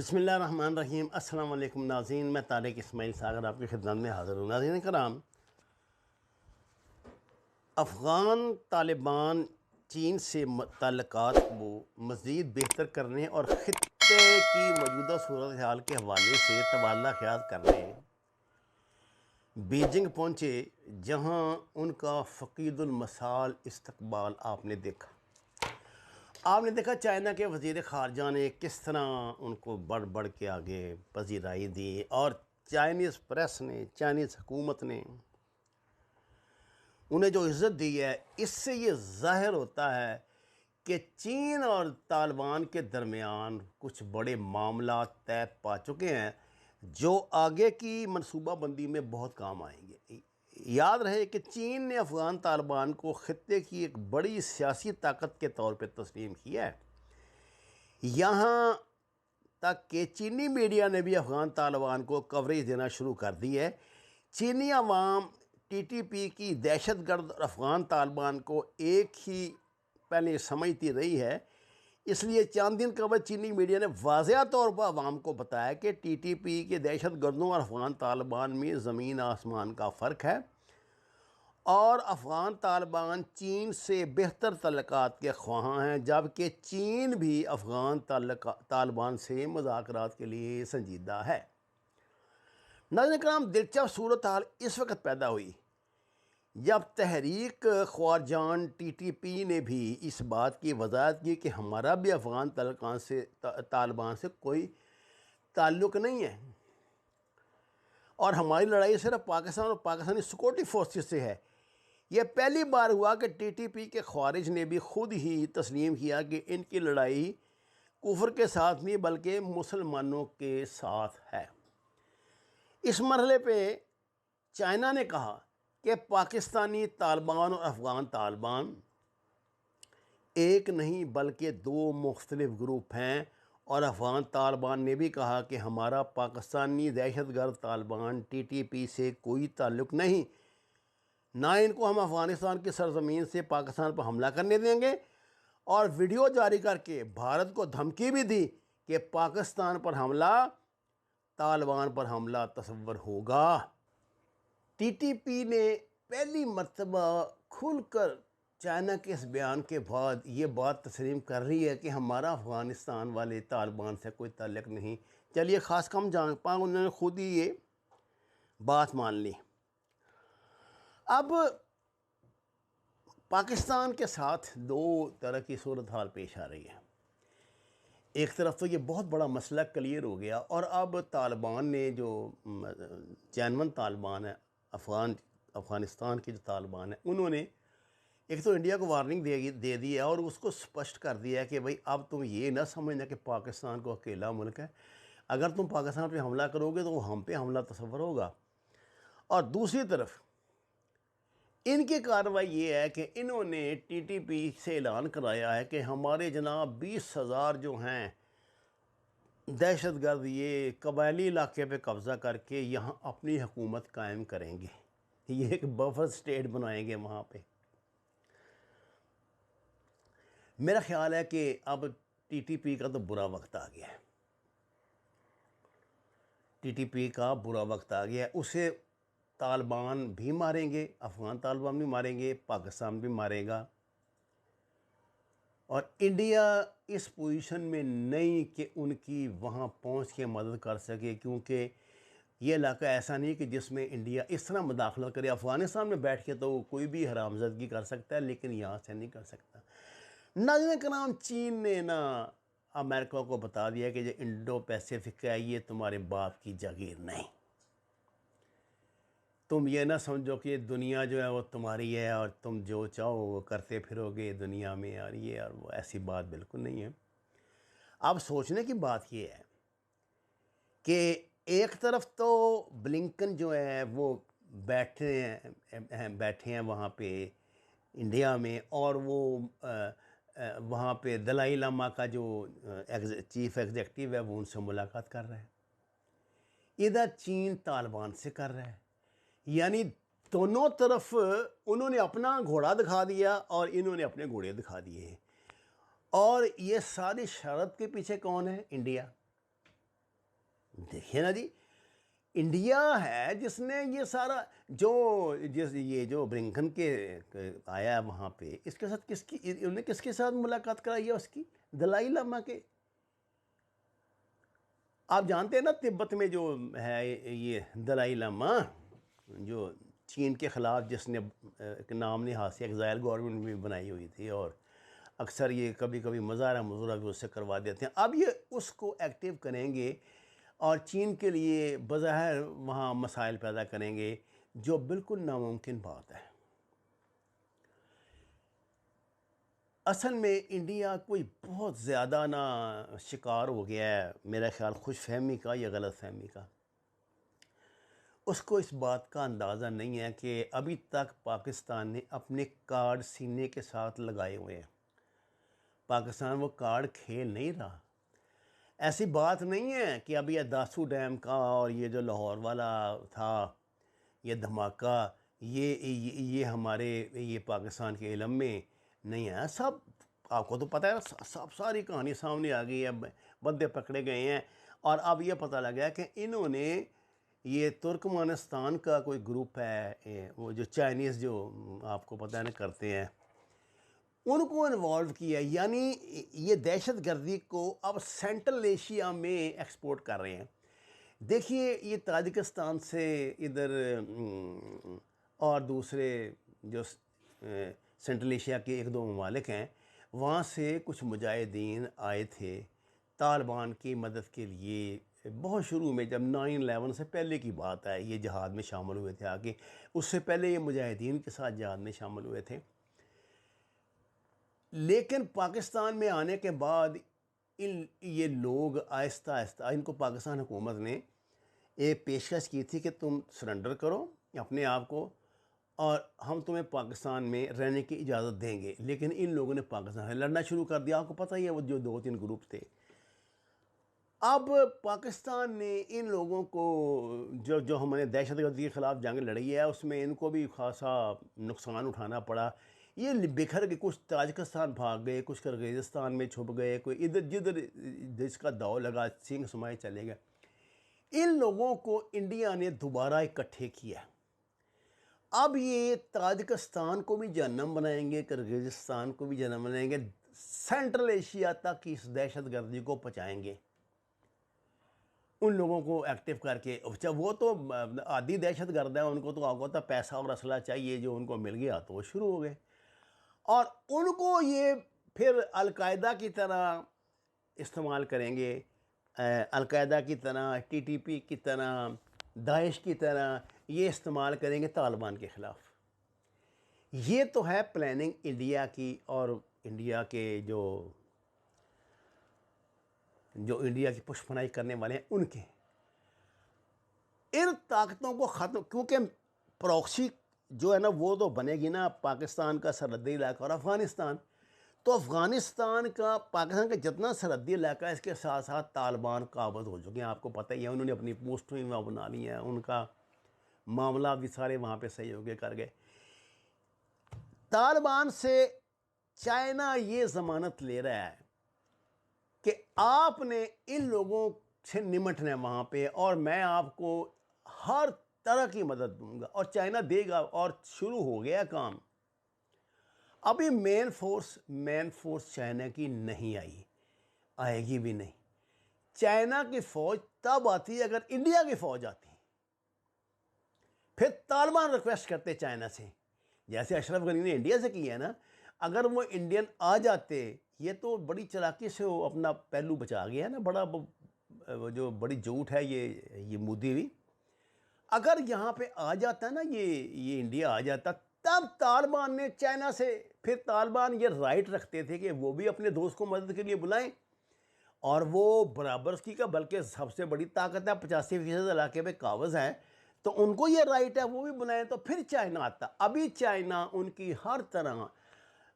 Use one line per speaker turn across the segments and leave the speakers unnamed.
बिस्मिल्लाहिर्रहमानिर्रहीम। अस्सलाम वालेकुम नाज़रीन, मैं तारिक इस्माइल सागर आपकी खिदमत में हाज़िर हूँ। नाज़रीन कराम, अफ़गान तालिबान चीन से ताल्लुकात को मज़ीद बेहतर करने और ख़ित्ते की मौजूदा सूरत हाल के हवाले से तबादला ख़्याल करने बीजिंग पहुँचे, जहाँ उनका फ़क़ीदुल मसाल इस्तकबाल आपने देखा चाइना के वज़ीर ख़ारजा ने किस तरह उनको बढ़ बढ़ के आगे पजीराई दी, और चाइनीज़ प्रेस ने, चाइनीज़ हुकूमत ने उन्हें जो इज़्ज़त दी है। इससे ये ज़ाहिर होता है कि चीन और तालिबान के दरमियान कुछ बड़े मामला तय पा चुके हैं, जो आगे की मनसूबाबंदी में बहुत काम आएंगे। याद रहे कि चीन ने अफ़गान तालिबान को ख़ित्ते की एक बड़ी सियासी ताकत के तौर पर तस्लीम किया है। यहाँ तक कि चीनी मीडिया ने भी अफ़गान तालिबान को कवरेज देना शुरू कर दी है। चीनी अवाम टीटीपी की दहशतगर्द और अफ़गान तालिबान को एक ही पहले समझती रही है। इसलिए चंद दिन कबल चीनी मीडिया ने वाज़ेह तौर पर अवाम को बताया कि टीटीपी के दहशतगर्दों और अफ़गान तालिबान में ज़मीन आसमान का फ़र्क है, और अफ़गान तालिबान चीन से बेहतर तल्लुकात के ख्वाहां हैं, जबकि चीन भी अफ़गान तालिबान से मुज़ाकरात के लिए संजीदा है। नाज़रीन कराम, दिलचस्प सूरत हाल इस वक्त पैदा हुई जब तहरीक ख्वारजान टीटीपी ने भी इस बात की वजाहत की कि हमारा भी अफ़गान तालिबान से कोई ताल्लुक़ नहीं है, और हमारी लड़ाई सिर्फ पाकिस्तान और पाकिस्तानी सिक्योरिटी फोर्सेस से है। यह पहली बार हुआ कि टीटीपी के ख़वारिज ने भी खुद ही तस्लीम किया कि इनकी लड़ाई कुफर के साथ नहीं बल्कि मुसलमानों के साथ है। इस मरहले पे चाइना ने कहा कि पाकिस्तानी तालिबान और अफ़गान तालिबान एक नहीं बल्कि दो मुख्तलिफ ग्रुप हैं, और अफ़गान तालिबान ने भी कहा कि हमारा पाकिस्तानी दहशतगर्द तालिबान टीटीपी से कोई ताल्लुक़ नहीं, ना इनको हम अफ़गानिस्तान की सरज़मीन से पाकिस्तान पर हमला करने देंगे, और वीडियो जारी करके भारत को धमकी भी दी कि पाकिस्तान पर हमला तालिबान पर हमला तसव्वुर होगा। टीटीपी ने पहली मर्तबा खुलकर चाइना के इस बयान के बाद ये बात तस्लीम कर रही है कि हमारा अफ़गानिस्तान वाले तालिबान से कोई ताल्लुक़ नहीं। चलिए, ख़ास कम जान पा उन्होंने खुद ही ये बात मान ली। अब पाकिस्तान के साथ दो तरह की सूरत हाल पेश आ रही है। एक तरफ तो ये बहुत बड़ा मसला क्लियर हो गया, और अब तालिबान ने जो चैनवन तालिबान है, अफ़गानिस्तान के जो तालिबान है, उन्होंने एक तो इंडिया को वार्निंग दे दी है, और उसको स्पष्ट कर दिया है कि भाई अब तुम ये ना समझना कि पाकिस्तान को अकेला मुल्क है। अगर तुम पाकिस्तान पे हमला करोगे तो हम पे हमला तस्वर होगा। और दूसरी तरफ इनकी कार्रवाई ये है कि इन्होंने टीटीपी से ऐलान कराया है कि हमारे जनाब 20,000 जो हैं दहशतगर्द ये कबायली इलाके पे कब्ज़ा करके यहाँ अपनी हुकूमत कायम करेंगे। ये एक बफर स्टेट बनाएंगे वहाँ पे। मेरा ख़्याल है कि अब टीटीपी का तो बुरा वक्त आ गया है। टीटीपी का बुरा वक्त आ गया है। उसे तालिबान भी मारेंगे, अफ़गान तालिबान भी मारेंगे, पाकिस्तान भी मारेगा, और इंडिया इस पोजीशन में नहीं कि उनकी वहाँ पहुँच के मदद कर सके, क्योंकि ये इलाका ऐसा नहीं कि जिसमें इंडिया इस तरह मुदाखलत करे। अफ़गानिस्तान में बैठ के तो कोई भी हरामज़दगी कर सकता है, लेकिन यहाँ से नहीं कर सकता। नाज़रीन कराम, चीन ने ना अमेरिका को बता दिया कि जो इंडो पैसिफिक है ये तुम्हारे बाप की जागीर नहीं। तुम ये ना समझो कि दुनिया जो है वो तुम्हारी है और तुम जो चाहो वो करते फिरोगे दुनिया में, और ये और वो, ऐसी बात बिल्कुल नहीं है। अब सोचने की बात ये है कि एक तरफ तो ब्लिंकन जो है वो बैठे हैं वहाँ पे इंडिया में, और वो वहाँ पे दलाई लामा का जो चीफ एग्जेक्टिव है वो उनसे मुलाकात कर रहा है। इधर चीन तालिबान से कर रहा है। यानी दोनों तरफ उन्होंने अपना घोड़ा दिखा दिया और इन्होंने अपने घोड़े दिखा दिए हैं। और ये सारी शरारत के पीछे कौन है? इंडिया। देखिए ना जी, इंडिया है जिसने ये सारा ये जो ब्लिंकन आया वहाँ पे, इसके साथ उन्होंने किसके साथ मुलाकात कराई है उसकी? दलाई लामा के। आप जानते हैं ना तिब्बत में जो है ये दलाई लामा, जो चीन के ख़िलाफ़ जिसने एक नाम नहाद से एग्ज़ाइल गवर्नमेंट भी बनाई हुई थी, और अक्सर ये कभी कभी मज़ारा मज़ूरा भी उससे करवा देते हैं। अब ये उसको एक्टिव करेंगे और चीन के लिए बज़ाहिर वहाँ मसाइल पैदा करेंगे, जो बिल्कुल नामुमकिन बात है। असल में इंडिया कोई बहुत ज़्यादा ना शिकार हो गया है, मेरा ख़्याल खुशफहमी का या गलतफहमी का। उसको इस बात का अंदाज़ा नहीं है कि अभी तक पाकिस्तान ने अपने कार्ड सीने के साथ लगाए हुए हैं। पाकिस्तान वो कार्ड खेल नहीं रहा। ऐसी बात नहीं है कि अभी ये दासू डैम का और ये जो लाहौर वाला था, ये धमाका, ये हमारे ये पाकिस्तान के इलम में नहीं है। सब आपको तो पता है ना, सब सारी कहानी सामने आ गई है, बंदे पकड़े गए हैं। और अब ये पता लगा है कि इन्होंने ये तुर्कमानिस्तान का कोई ग्रुप है, वो जो चाइनीज़ जो आपको पता है ना करते हैं, उनको इन्वॉल्व किया। यानी ये दहशत गर्दी को अब सेंट्रल एशिया में एक्सपोर्ट कर रहे हैं। देखिए ये ताजिकिस्तान से इधर और दूसरे जो सेंट्रल एशिया के एक दो ममालिक हैं, वहाँ से कुछ मुजाहिदीन आए थे तालिबान की मदद के लिए। बहुत शुरू में जब 9/11 से पहले की बात है, ये जहाद में शामिल हुए थे आगे। उससे पहले ये मुजाहिदीन के साथ जहाद में शामिल हुए थे। लेकिन पाकिस्तान में आने के बाद ये लोग आहिस्ता आहिस्ता, इनको पाकिस्तान हुकूमत ने एक पेशकश की थी कि तुम सरेंडर करो अपने आप को और हम तुम्हें पाकिस्तान में रहने की इजाज़त देंगे। लेकिन इन लोगों ने पाकिस्तान से लड़ना शुरू कर दिया। आपको पता ही है वो जो 2-3 ग्रुप थे। अब पाकिस्तान ने इन लोगों को, जो जो हमने दहशतगर्दी के ख़िलाफ़ जंग लड़ी है, उसमें इनको भी खासा नुकसान उठाना पड़ा। ये बिखर के कुछ ताजिकिस्तान भाग गए, कुछ किर्गिज़स्तान में छुप गए, कोई इधर जिधर जिसका दाव लगा सिंह समाये चले गए। इन लोगों को इंडिया ने दोबारा इकट्ठे किया। अब ये ताजिकिस्तान को भी जहन्नम बनाएंगे, किर्गिज़स्तान को भी जहन्नम बनाएंगे, सेंट्रल एशिया तक इस दहशत गर्दी को पहुँचाएँगे। उन लोगों को एक्टिव करके, अच्छा वो तो आदि दहशत गर्द है, उनको तो आपको पता पैसा और असला चाहिए, जो उनको मिल गया तो वो शुरू हो गए। और उनको ये फिर अलकायदा की तरह इस्तेमाल करेंगे, अलकायदा की तरह, टीटीपी की तरह, दाइश की तरह ये इस्तेमाल करेंगे तालिबान के ख़िलाफ़। ये तो है प्लानिंग इंडिया की और इंडिया के जो जो इंडिया की पुष्पनाई करने वाले हैं उनके। इन ताकतों को ख़त्म, क्योंकि प्रॉक्सी जो है ना वो तो बनेगी ना, पाकिस्तान का सरहदी इलाका और अफ़गानिस्तान। तो अफ़गानिस्तान का, पाकिस्तान का जितना सरहदी इलाका है, इसके साथ साथ तालिबान काबज़ हो चुके हैं। आपको पता ही है, उन्होंने अपनी पोस्टें वहाँ बना ली हैं, उनका मामला भी सारे वहाँ पे सही हो कर गए। तालिबान से चाइना ये ज़मानत ले रहा है कि आपने इन लोगों से निमटना है वहाँ पे, और मैं आपको हर तरह की मदद दूंगा, और चाइना देगा। और शुरू हो गया काम। अभी मेन फोर्स चाइना की नहीं आई, आएगी भी नहीं। चाइना की फ़ौज तब आती है अगर इंडिया की फ़ौज आती। फिर तालिबान रिक्वेस्ट करते चाइना से, जैसे अशरफ गनी ने इंडिया से किया है ना। अगर वो इंडियन आ जाते, ये तो बड़ी चालाकी से वो अपना पहलू बचा गया है ना, बड़ा वो जो बड़ी झूठ है ये मोदी भी। अगर यहाँ पे आ जाता ना ये इंडिया आ जाता, तब तालिबान ने चाइना से, फिर तालिबान ये राइट रखते थे कि वो भी अपने दोस्त को मदद के लिए बुलाएं, और वो बराबर की का, बल्कि सबसे बड़ी ताकत है, 85% इलाके पे काबज़ है, तो उनको ये राइट है वो भी बुलाएं, तो फिर चाइना आता। अभी चाइना उनकी हर तरह,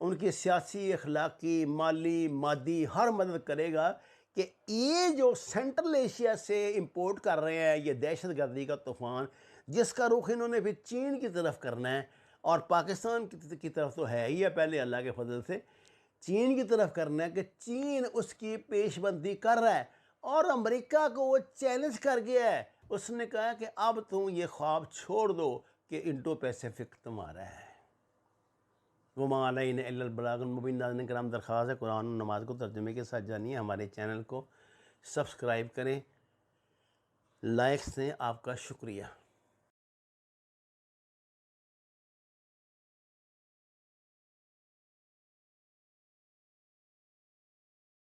उनकी सियासी, अखलाकी, माली, मादी हर मदद करेगा कि ये जो सेंट्रल एशिया से इंपोर्ट कर रहे हैं ये दहशत गर्दी का तूफ़ान, जिसका रुख इन्होंने फिर चीन की तरफ करना है, और पाकिस्तान की तरफ तो है ही है पहले अल्लाह के फजल से, चीन की तरफ करना है कि चीन उसकी पेशबंदी कर रहा है। और अमेरिका को वो चैलेंज कर गया है। उसने कहा कि अब तुम ये ख्वाब छोड़ दो कि इंडो पैसिफिक तुम्हारा है। वमालैन इल्लल बलागुल मुबीन। नाज़रीन कराम, दरख्वास्त है कुरान और नमाज को तर्जुमे के साथ जानिए। हमारे चैनल को सब्सक्राइब करें, लाइक्स दें। आपका शुक्रिया।